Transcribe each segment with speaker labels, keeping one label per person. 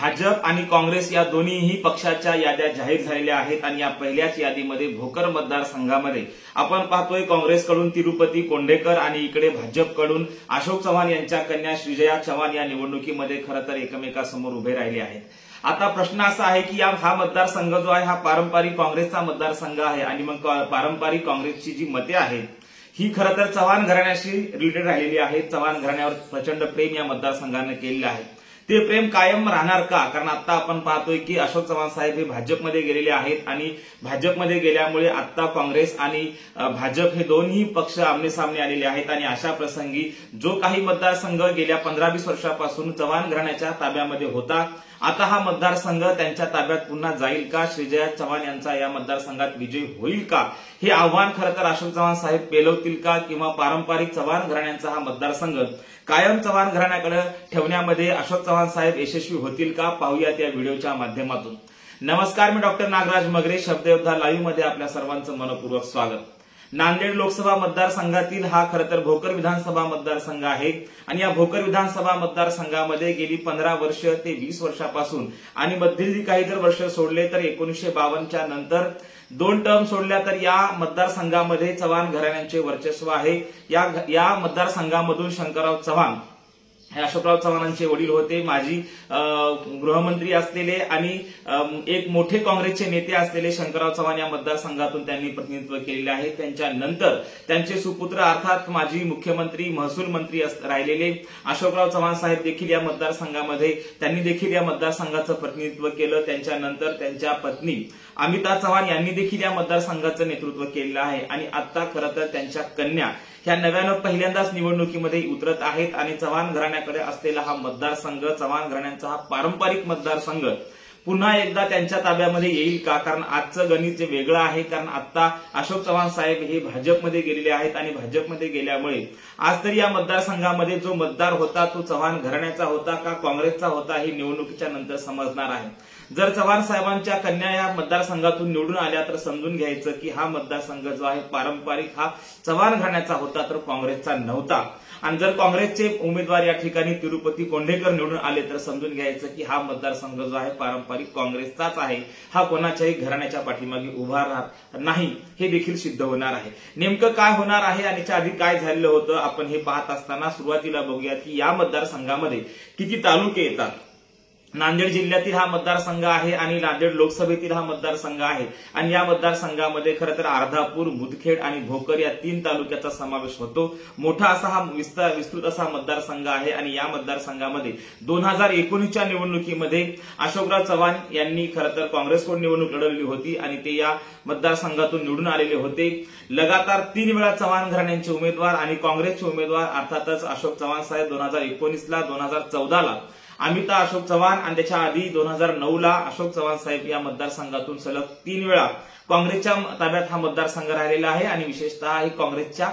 Speaker 1: भाजप आणि काँग्रेस या दोन्हीही पक्षाच्या याद्या जाहीर झालेल्या आहेत आणि या पहिल्याच यादीमध्ये भोकर मतदारसंघामध्ये आपण पाहतोय काँग्रेसकडून तिरुपती कोंढेकर आणि इकडे भाजपकडून अशोक चव्हाण यांच्या कन्या श्रीजया चव्हाण या निवडणुकीमध्ये खरं तर एकमेकांसमोर उभे राहिले आहेत। आता प्रश्न असा आहे की हा मतदारसंघ जो आहे हा पारंपरिक काँग्रेसचा मतदारसंघ आहे आणि मग पारंपरिक काँग्रेसची जी मते आहेत ही खरं तर चव्हाण घराण्याशी रिलेटेड राहिलेली आहेत। चव्हाण घराण्यावर प्रचंड प्रेम या मतदारसंघाने केलेलं आहे। ते प्रेम कायम राहणार का? कारण आता आपण पाहतोय की अशोक चव्हाण साहेब हे भाजपमध्ये गेलेले आहेत आणि भाजपमध्ये गेल्यामुळे आता काँग्रेस आणि भाजप हे दोन्ही पक्ष आमने-सामने आलेले आहेत आणि अशा प्रसंगी जो काही मतदारसंघ गेल्या 15-20 वर्षापासून चव्हाण घराण्याच्या ताब्यामध्ये होता, आता हा मतदारसंघ त्यांच्या ताब्यात पुन्हा जाईल का? श्रीजया चव्हाण यांचा या मतदारसंघात विजय होईल का? हे आव्हान खरं तर अशोक चव्हाण साहेब पेलवतील का किंवा पारंपरिक चव्हाण घराण्यांचा हा मतदारसंघ कायम चव्हाण घराण्याकडे ठेवण्यामध्ये अशोक चव्हाण साहेब यशस्वी होतील का? पाहूयात या व्हिडिओच्या माध्यमातून। नमस्कार, मी डॉक्टर नागराज मगरे, शब्दयोद्धा लाईव्ह मध्ये आपल्या सर्वांचं मनपूर्वक स्वागत। नांदेड लोकसभा मतदारसंघातील हा खरं तर भोकर विधानसभा मतदारसंघ आहे आणि या भोकर विधानसभा मतदारसंघामध्ये गेली 15 वर्ष ते 20 वर्षापासून आणि मधील काही जर वर्ष सोडले तर 1952च्या नंतर 2 टर्म सोडल्या तर या मतदारसंघामध्ये चव्हाण घराण्यांचे वर्चस्व आहे। या मतदारसंघामधून शंकरराव चव्हाण हे अशोकराव चव्हाणांचे वडील होते, माजी गृहमंत्री असलेले आणि एक मोठे काँग्रेसचे नेते असलेले शंकरराव चव्हाण या मतदारसंघातून त्यांनी प्रतिनिधित्व केलेले आहे। त्यांच्यानंतर त्यांचे सुपुत्र अर्थात माजी मुख्यमंत्री महसूल मंत्री राहिलेले अशोकराव चव्हाण साहेब देखील या मतदारसंघामध्ये त्यांनी देखील या मतदारसंघाचं प्रतिनिधित्व केलं। त्यांच्यानंतर त्यांच्या पत्नी अमिता चव्हाण यांनी देखील या मतदारसंघाचं नेतृत्व केलेलं आहे आणि आता खरं तर त्यांच्या कन्या ह्या नव्यानं पहिल्यांदाच निवडणुकीमध्ये उतरत आहेत आणि चव्हाण घराण्याकडे असलेला हा मतदारसंघ, चव्हाण घराण्यांचा हा पारंपरिक मतदारसंघ पुन्हा एकदा त्यांच्या ताब्यामध्ये येईल का? कारण आजचं गणित जे वेगळं आहे, कारण आता अशोक चव्हाण साहेब हे भाजपमध्ये गेलेले आहेत आणि भाजपमध्ये गेल्यामुळे आज तरी या मतदारसंघामध्ये जो मतदार होता तो चव्हाण घराण्याचा होता का काँग्रेसचा होता हे निवडणुकीच्या नंतर समजणार आहे। जर चव्हाण साहेबांच्या कन्या या मतदारसंघातून निवडून आल्या तर समजून घ्यायचं की हा मतदारसंघ जो आहे पारंपरिक हा चव्हाण घराण्याचा होता तर काँग्रेसचा नव्हता आणि जर काँग्रेसचे उमेदवार या ठिकाणी तिरुपती कोंढेकर निवडून आले तर समजून घ्यायचं की हा मतदारसंघ जो आहे पारंपरिक काँग्रेसचाच आहे, हा कोणाच्याही घराण्याच्या पाठीमागे उभा राहणार नाही हे देखील सिद्ध होणार आहे। नेमकं काय होणार आहे आणि याच्या आधी काय झालेलं होतं आपण हे पाहत असताना सुरुवातीला बघूया की या मतदारसंघामध्ये किती तालुके येतात। नांदेड जिल्ह्यातील हा मतदारसंघ आहे आणि नांदेड लोकसभेतील हा मतदारसंघ आहे आणि या मतदारसंघामध्ये खरं तर अर्धापूर, मुदखेड आणि भोकर या 3 तालुक्याचा समावेश होतो। मोठा असा हा विस्तृत असा मतदारसंघ आहे आणि या मतदारसंघामध्ये 2019च्या निवडणुकीमध्ये अशोकराव चव्हाण यांनी खरं तर काँग्रेसकडून निवडणूक लढवली होती आणि ते या मतदारसंघातून निवडून आलेले होते। लगातार 3 वेळा चव्हाण घराण्यांचे उमेदवार आणि काँग्रेसचे उमेदवार अर्थातच अशोक चव्हाण साहेब 2019ला, 2014ला अमिता अशोक चव्हाण आणि त्याच्या आधी 2009ला अशोक चव्हाण साहेब या मतदारसंघातून सलग 3 वेळा काँग्रेसच्या ताब्यात हा मतदारसंघ राहिलेला आहे आणि विशेषतः हे काँग्रेसच्या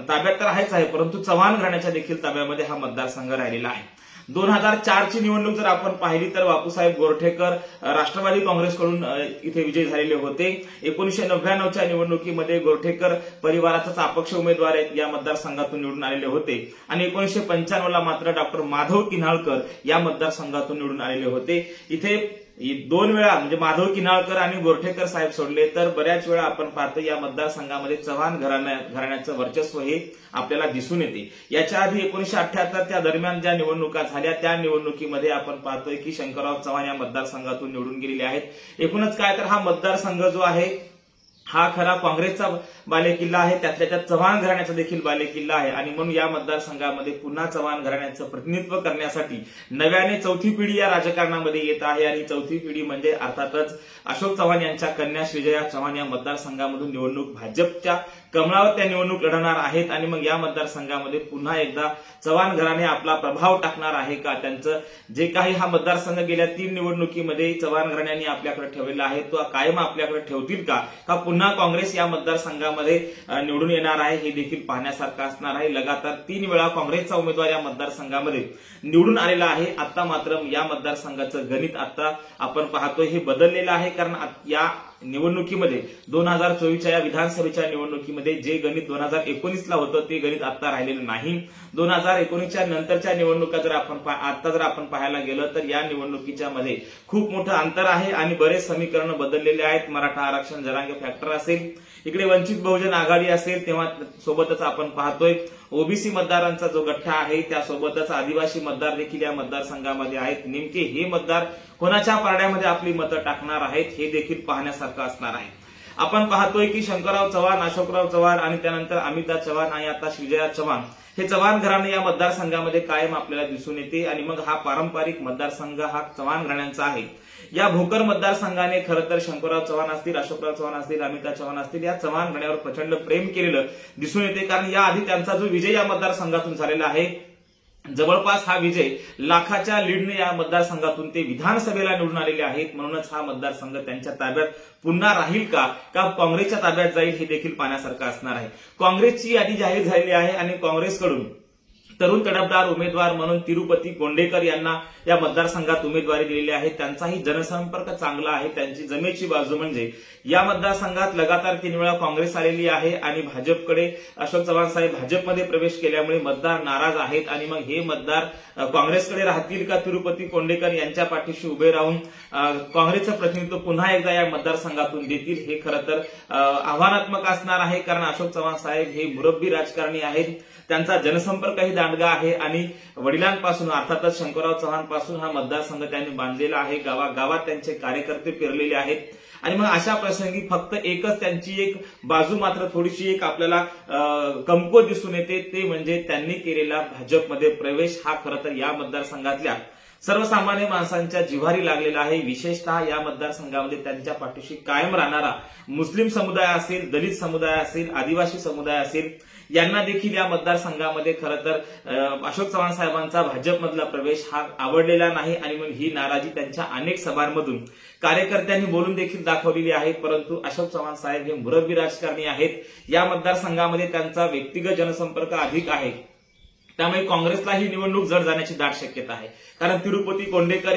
Speaker 1: ताब्यात तर आहेच आहे परंतु चव्हाण घराण्याच्या देखील ताब्यामध्ये हा मतदारसंघ राहिलेला आहे। 2004ची निवडणूक जर आपण पाहिली तर बापूसाहेब गोरठेकर राष्ट्रवादी काँग्रेसकडून इथे विजयी झालेले होते। 1999च्या निवडणुकीमध्ये गोरठेकर परिवाराचाच अपक्ष उमेदवार या मतदारसंघातून निवडून आलेले होते आणि 1995ला मात्र डॉक्टर माधव किन्हाळकर या मतदारसंघातून निवडून आलेले होते। इथे 2 वेळा म्हणजे माधव किन्हाळकर आणि गोरठेकर साहेब सोडले तर बऱ्याच वेळा आपण पाहतो या मतदारसंघामध्ये चव्हाण घराण्याचं वर्चस्व हे आपल्याला दिसून येते। याच्या आधी 1978च्या दरम्यान ज्या निवडणुका झाल्या त्या निवडणुकीमध्ये आपण पाहतोय की शंकरराव चव्हाण या मतदारसंघातून निवडून गेलेले आहेत। एकूणच काय तर हा मतदारसंघ जो आहे हा खरा काँग्रेसचा बालेकिल्ला आहे, त्यातल्या त्यात चव्हाण घराण्याचा देखील बालेकिल्ला आहे आणि म्हणून या मतदारसंघामध्ये पुन्हा चव्हाण घराण्याचं प्रतिनिधित्व करण्यासाठी नव्याने चौथी पिढी या राजकारणामध्ये येत आहे आणि चौथी पिढी म्हणजे अर्थातच अशोक चव्हाण यांच्या कन्या श्रीजया चव्हाण या मतदारसंघामधून निवडणूक भाजपच्या कमळावर त्या निवडणूक लढणार आहेत आणि मग या मतदारसंघामध्ये पुन्हा एकदा चव्हाण घराणे आपला प्रभाव टाकणार आहे का? त्यांचं जे काही हा मतदारसंघ गेल्या 3 निवडणुकीमध्ये चव्हाण घराण्यांनी आपल्याकडे ठेवलेला आहे तो कायम आपल्याकडे ठेवतील का पुन्हा काँग्रेस या मतदारसंघामध्ये निवडून येणार आहे हे देखील पाहण्यासारखं असणार आहे। लगातार 3 वेळा काँग्रेसचा उमेदवार या मतदारसंघामध्ये निवडून आलेला आहे। आता मात्र या मतदारसंघाचं गणित आता आपण पाहतोय हे बदललेलं आहे कारण या निवडणुकीमध्ये 2024च्या या विधानसभेच्या निवडणुकीमध्ये जे गणित 2019ला होतं ते गणित आता राहिलेलं नाही. 2019च्या नंतरच्या निवडणुका जर आपण पाहायला गेलं तर या निवडणुकीच्या मध्ये खूप मोठं अंतर आहे आणि बरेच समीकरण बदललेले आहेत. मराठा आरक्षण, जरांगे फॅक्टर असेल, इकडे वंचित बहुजन आघाडी असेल, तेव्हा सोबतच आपण पाहतोय ओबीसी मतदारांचा जो गठ्ठा आहे त्यासोबतच आदिवासी मतदार देखील या मतदारसंघामध्ये आहेत. नेमके हे मतदार कोणाच्या पारड्यामध्ये आपली मतं टाकणार आहेत हे देखील पाहण्यासारखं असणार आहे. आपण पाहतोय की शंकरराव चव्हाण, अशोकराव चव्हाण आणि त्यानंतर अमिता चव्हाण आणि आता श्रीजया चव्हाण हे चव्हाण घराणे या मतदारसंघामध्ये कायम आपल्याला दिसून येते आणि मग हा पारंपरिक मतदारसंघ हा चव्हाण घराण्यांचा आहे. या भोकर मतदारसंघाने खरं तर शंकरराव चव्हाण असतील, अशोकराव चव्हाण असतील, अमिता चव्हाण असतील या चव्हाण घराण्यावर प्रचंड प्रेम केलेलं दिसून येते. कारण याआधी त्यांचा जो विजय या मतदारसंघातून झालेला आहे, जवळपास हा विजय लाखाच्या लीडने या मतदारसंघातून ते विधानसभेला निवडून आलेले आहेत. म्हणूनच हा मतदारसंघ त्यांच्या ताब्यात पुन्हा राहील का काँग्रेसच्या ताब्यात जाईल हे देखील पाहण्यासारखं असणार आहे. काँग्रेसची यादी जाहीर झालेली आहे आणि काँग्रेसकडून तरुण तडफदार उमेदवार म्हणून तिरुपती कोंडेकर यांना या मतदारसंघात उमेदवारी दिलेली आहे. त्यांचाही जनसंपर्क चांगला आहे. त्यांची जमेची बाजू म्हणजे या मतदारसंघात लगातार 3 वेळा काँग्रेस आलेली आहे आणि भाजपकडे अशोक चव्हाण साहेब भाजपमध्ये प्रवेश केल्यामुळे मतदार नाराज आहेत आणि मग हे मतदार काँग्रेसकडे राहतील का तिरुपती कोंडेकर यांच्या पाठीशी उभे राहून काँग्रेसचं प्रतिनिधित्व पुन्हा एकदा या मतदारसंघातून देतील हे खरं तर आव्हानात्मक असणार आहे. कारण अशोक चव्हाण साहेब हे मुरब्बी राजकारणी आहेत. त्यांचा जनसंपर्कही दांडगा आहे आणि वडिलांपासून अर्थातच शंकरराव चव्हाण पासून हा मतदारसंघ त्यांनी बांधलेला आहे. गावागावात त्यांचे कार्यकर्ते पेरलेले आहेत आणि मग अशा प्रसंगी फक्त एकच त्यांची एक बाजू मात्र थोडीशी एक आपल्याला कमकुवत दिसून येते, ते म्हणजे त्यांनी केलेला भाजपमध्ये प्रवेश. हा खरं तर या मतदारसंघातल्या सर्वसामान्य माणसांच्या जिव्हारी लागलेला आहे. विशेषतः या मतदारसंघामध्ये त्यांच्या पाठीशी कायम राहणारा मुस्लिम समुदाय असेल, दलित समुदाय असेल, आदिवासी समुदाय असेल, यांना देखील या मतदारसंघामध्ये खरं तर अशोक चव्हाण साहेबांचा भाजपमधला प्रवेश हा आवडलेला नाही आणि मग ही नाराजी त्यांच्या अनेक सभांमधून कार्यकर्त्यांनी बोलून देखील दाखवलेली आहे. परंतु अशोक चव्हाण साहेब हे मुरब्बी राजकारणी आहेत. या मतदारसंघामध्ये त्यांचा व्यक्तिगत जनसंपर्क अधिक आहे. त्यामुळे काँग्रेसला ही निवडणूक जड जाण्याची दाट शक्यता आहे. कारण तिरुपती कोंडेकर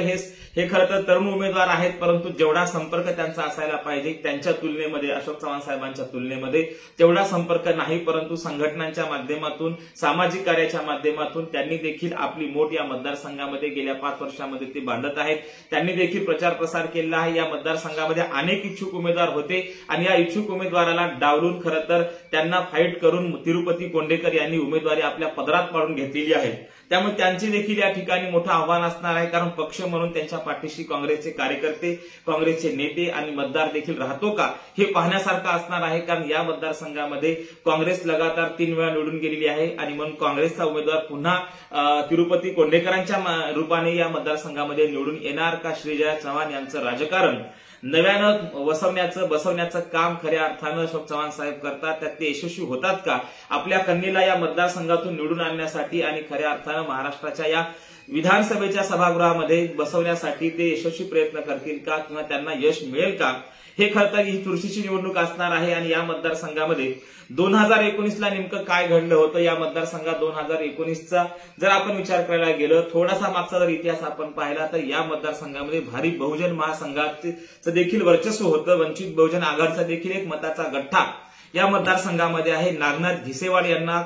Speaker 1: हे खरं तर तरुण उमेदवार आहेत, परंतु जेवढा संपर्क त्यांचा असायला पाहिजे त्यांच्या तुलनेमध्ये, अशोक चव्हाण साहेबांच्या तुलनेमध्ये तेवढा संपर्क नाही. परंतु संघटनांच्या माध्यमातून, सामाजिक कार्याच्या माध्यमातून त्यांनी देखील आपली मोठ या मतदारसंघामध्ये गेल्या 5 वर्षांमध्ये ते बांधत आहेत. त्यांनी देखील प्रचार प्रसार केला आहे. या मतदारसंघामध्ये अनेक इच्छुक उमेदवार होते आणि या इच्छुक उमेदवाराला डावलून खरं तर त्यांना फाईट करून तिरुपती कोंडेकर यांनी उमेदवारी आपल्या पदरात पाडून घेतलेली आहे. त्यामुळे त्यांचे देखील या ठिकाणी मोठं आव्हान असणार आहे. कारण पक्ष म्हणून त्यांच्या पाठीशी काँग्रेसचे कार्यकर्ते, काँग्रेसचे नेते आणि मतदार देखील राहतो का हे पाहण्यासारखं असणार आहे. कारण या मतदारसंघामध्ये काँग्रेस लगातार 3 वेळा निवडून गेलेली आहे आणि म्हणून काँग्रेसचा उमेदवार पुन्हा तिरुपती कोंडेकरांच्या रूपाने या मतदारसंघामध्ये निवडून येणार का? श्रीजया चव्हाण यांचं राजकारण नव्यानं बसवण्याचं काम खऱ्या अर्थानं अशोक चव्हाण साहेब करतात, त्यात ते यशस्वी होतात का? आपल्या कन्येला या मतदारसंघातून निवडून आणण्यासाठी आणि खऱ्या अर्थानं महाराष्ट्राच्या या विधानसभेच्या सभागृहामध्ये बसवण्यासाठी ते यशस्वी प्रयत्न करतील का किंवा त्यांना यश मिळेल का? हे खरं तर ही चुरशीची निवडणूक असणार आहे. आणि या मतदारसंघामध्ये 2019ला नेमकं काय घडलं होतं? या मतदारसंघात 2019चा जर आपण विचार करायला गेलो, थोडासा मागचा जर इतिहास आपण पाहिला तर या मतदारसंघामध्ये भारिप बहुजन महासंघाचं देखील वर्चस्व होतं. वंचित बहुजन आघाडीचा देखील एक मताचा गठ्ठा या मतदारसंघामध्ये आहे. नागनाथ घिसेवाड यांना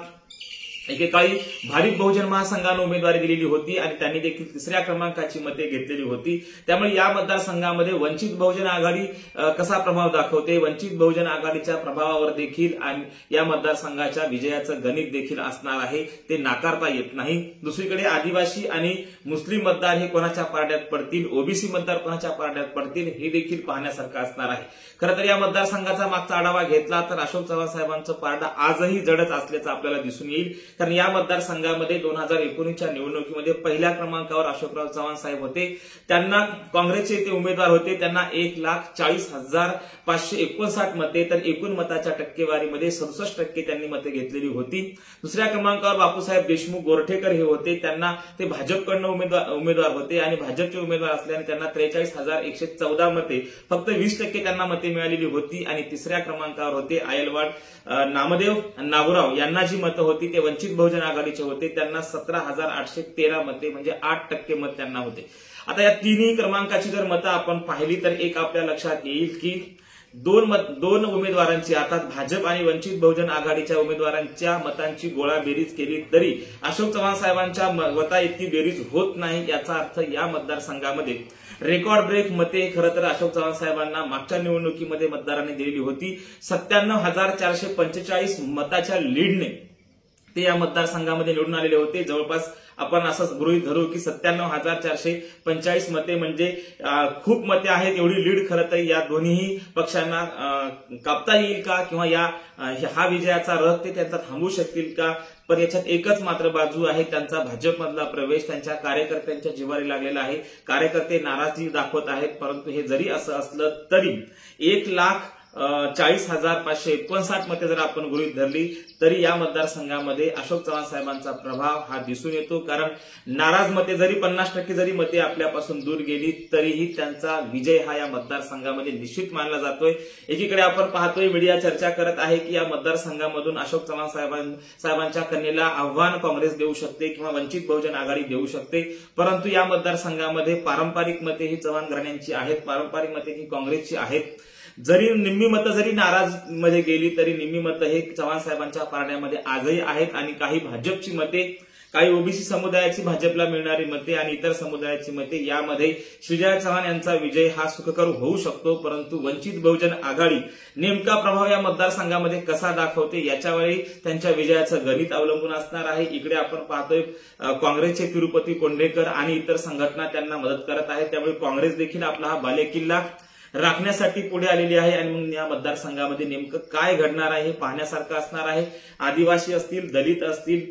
Speaker 1: एकेकाळी भारिप बहुजन महासंघानं उमेदवारी दिलेली होती आणि त्यांनी देखील 3ऱ्या क्रमांकाची मते घेतलेली होती. त्यामुळे या मतदारसंघामध्ये वंचित बहुजन आघाडी कसा प्रभाव दाखवते, वंचित बहुजन आघाडीच्या प्रभावावर देखील आणि या मतदारसंघाच्या विजयाचं गणित देखील असणार आहे, ते नाकारता येत नाही. दुसरीकडे आदिवासी आणि मुस्लिम मतदार हे कोणाच्या पारड्यात पडतील, ओबीसी मतदार कोणाच्या पारड्यात पडतील हे देखील पाहण्यासारखं असणार आहे. खरं तर या मतदारसंघाचा मागचा आढावा घेतला तर अशोक चव्हाण साहेबांचं पारडं आजही जडच असल्याचं आपल्याला दिसून येईल. कारण या मतदारसंघामध्ये 2019च्या निवडणुकीमध्ये पहिल्या क्रमांकावर अशोकराव चव्हाण साहेब होते. त्यांना काँग्रेसचे ते उमेदवार होते. त्यांना 1,40,559 मते, तर एकूण मताच्या टक्केवारीमध्ये 67% त्यांनी मते घेतलेली होती. दुसऱ्या क्रमांकावर बापूसाहेब देशमुख गोरठेकर हे होते. त्यांना ते भाजपकडनं उमेदवार होते आणि भाजपचे उमेदवार असल्याने त्यांना 43,114 मते, फक्त 20% त्यांना मते मिळालेली होती. आणि 3ऱ्या क्रमांकावर होते आयलवाड नामदेव नागुराव यांना जी मतं होती ते वंचित बहुजन आघाडीचे होते. त्यांना 17,813 मते म्हणजे 8% मत त्यांना होते. आता या 3ही क्रमांकाची जर मतं आपण पाहिली तर एक आपल्या लक्षात येईल की दोन उमेदवारांची अर्थात भाजप आणि वंचित बहुजन आघाडीच्या उमेदवारांच्या मतांची गोळाबेरीज केली तरी अशोक चव्हाण साहेबांच्या मता इतकी बेरीज होत नाही। याचा अर्थ या मतदारसंघामध्ये रेकॉर्ड ब्रेक मते खरं तर अशोक चव्हाण साहेबांना मागच्या निवडणुकीमध्ये मतदारांनी दिलेली होती। 97,445 मताच्या लीडने ते या मतदारसंघामध्ये निवडून आलेले होते। जवळपास आपण असं गृहीत धरू की 97,445 मते म्हणजे खूप मते आहेत। एवढी लीड खरं तर या दोन्ही पक्षांना कापता येईल का किंवा हा विजयाचा रथ ते त्यांचा थांबवू शकतील का? पण याच्यात एकच मात्र बाजू आहे, त्यांचा भाजपमधला प्रवेश त्यांच्या कार्यकर्त्यांच्या जिव्हारी लागलेला आहे। कार्यकर्ते नाराजी दाखवत आहेत, परंतु हे जरी असं असलं तरी 1,40,559 मते जर आपण गृहीत धरली तरी या मतदारसंघामध्ये अशोक चव्हाण साहेबांचा प्रभाव हा दिसून येतो। कारण नाराज मते जरी 50% जरी मते आपल्यापासून दूर गेली तरीही त्यांचा विजय हा या मतदारसंघामध्ये निश्चित मानला जातोय। एकीकडे आपण पाहतोय मीडिया चर्चा करत आहे की या मतदारसंघामधून अशोक चव्हाण साहेबांच्या कन्येला आव्हान काँग्रेस देऊ शकते किंवा वंचित बहुजन आघाडी देऊ शकते, परंतु या मतदारसंघामध्ये पारंपरिक मते ही चव्हाण घराण्यांची आहेत, पारंपरिक मते ही काँग्रेसची आहेत। जरी निम्मी मतं जरी नाराज मध्ये गेली तरी निम्मी मतं हे चव्हाण साहेबांच्या पारड्यामध्ये आजही आहेत आणि काही भाजपची मते, काही ओबीसी समुदायाची भाजपला मिळणारी मते आणि इतर समुदायाची मते यामध्ये श्रीजय चव्हाण यांचा विजय हा सुखकर होऊ शकतो। परंतु वंचित बहुजन आघाडी नेमका प्रभाव या मतदारसंघामध्ये कसा दाखवते याच्यावर त्यांच्या विजयाचं गणित अवलंबून असणार आहे। इकडे आपण पाहतोय काँग्रेसचे तिरुपती कोंढेकर आणि इतर संघटना त्यांना मदत करत आहेत, त्यामुळे काँग्रेस देखील आपला हा बालेकिल्ला राखण्यासाठी पुढे आलेली आहे आणि मग या मतदारसंघामध्ये नेमकं काय घडणार आहे हे पाहण्यासारखं असणार आहे। आदिवासी असतील, दलित असतील,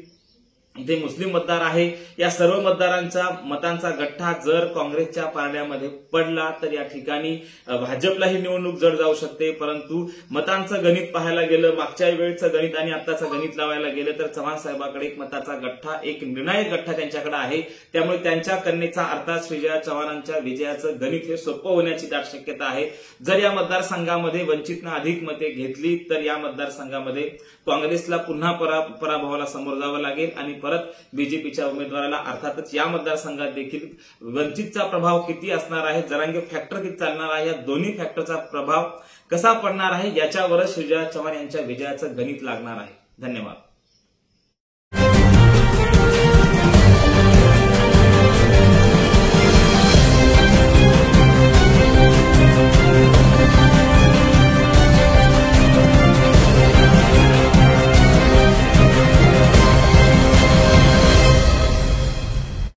Speaker 1: इथे मुस्लिम मतदार आहे, या सर्व मतदारांचा मतांचा गठ्ठा जर काँग्रेसच्या पारड्यामध्ये पडला तर या ठिकाणी भाजपला ही निवडणूक जड जाऊ शकते। परंतु मतांचं गणित पाहायला गेलं, मागच्या वेळेचं गणित आणि आताचं गणित लावायला गेलं तर चव्हाण साहेबांकडे एक मताचा गठ्ठा, एक निर्णायक गठ्ठा त्यांच्याकडे आहे। त्यामुळे त्यांच्या कन्येचा अर्थात श्रीजय चव्हाणांच्या विजयाचं गणित हे सोपं होण्याची दाट शक्यता आहे। जर या मतदारसंघामध्ये वंचितनं अधिक मते घेतली तर या मतदारसंघामध्ये काँग्रेसला पुन्हा पराभवाला समोर जावं लागेल आणि परत बीजेपीच्या उमेदवाराला। अर्थातच या मतदारसंघात देखील वंचितचा प्रभाव किती असणार आहे, जरांगे फॅक्टर किती चालणार आहे, या दोन्ही फॅक्टरचा प्रभाव कसा पडणार आहे याच्यावरच श्रीजय चव्हाण यांच्या विजयाचं गणित लागणार आहे। धन्यवाद।